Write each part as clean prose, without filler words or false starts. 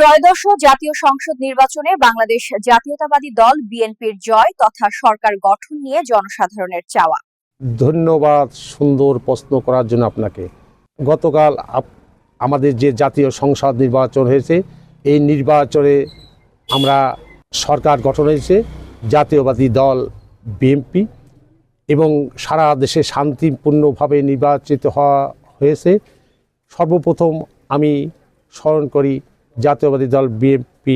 ত্রয়োদশ জাতীয় সংসদ নির্বাচনে বাংলাদেশ জাতীয়তাবাদী দল বিএনপির জয় তথা সরকার গঠন নিয়ে জনসাধারণের চাওয়া। ধন্যবাদ সুন্দর প্রশ্ন করার জন্য আপনাকে। গতকাল আমাদের যে জাতীয় সংসদ নির্বাচন হয়েছে, এই নির্বাচনে আমরা সরকার গঠন হয়েছে জাতীয়বাদী দল বিএনপি এবং সারা দেশে শান্তিপূর্ণভাবে নির্বাচিত হয়েছে। সর্বপ্রথম আমি স্মরণ করি জাতীয়বাদী দল বিএনপি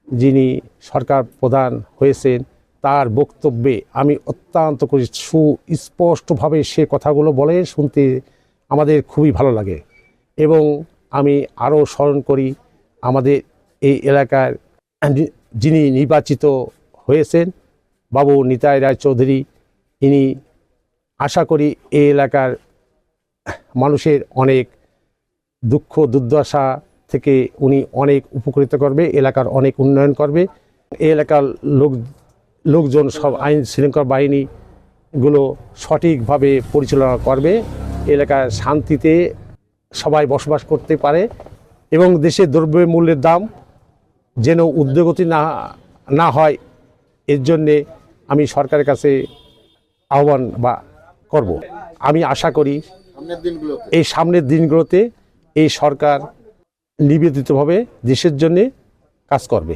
যিনি সরকার প্রধান হয়েছেন, তার বক্তব্যে আমি অত্যন্ত করি সুস্পষ্টভাবে সে কথাগুলো বলে শুনতে আমাদের খুবই ভালো লাগে। এবং আমি আরও স্মরণ করি আমাদের এই এলাকার যিনি নির্বাচিত হয়েছেন বাবু নিতাই রায়চৌধুরী, ইনি আশা করি এই এলাকার মানুষের অনেক দুঃখ দুর্দশা থেকে উনি অনেক উপকৃত করবে, এলাকার অনেক উন্নয়ন করবে। এই এলাকার লোকজন সব আইন শৃঙ্খলা বাহিনীগুলো সঠিকভাবে পরিচালনা করবে, এলাকার শান্তিতে সবাই বসবাস করতে পারে এবং দেশের দ্রব্যমূল্যের দাম যেন ঊর্ধ্বগতি না হয়, এর জন্যে আমি সরকারের কাছে আহ্বান করব। আমি আশা করি এই সামনের দিনগুলোতে এই সরকার নিবেদিতভাবে দেশের জন্যে কাজ করবে।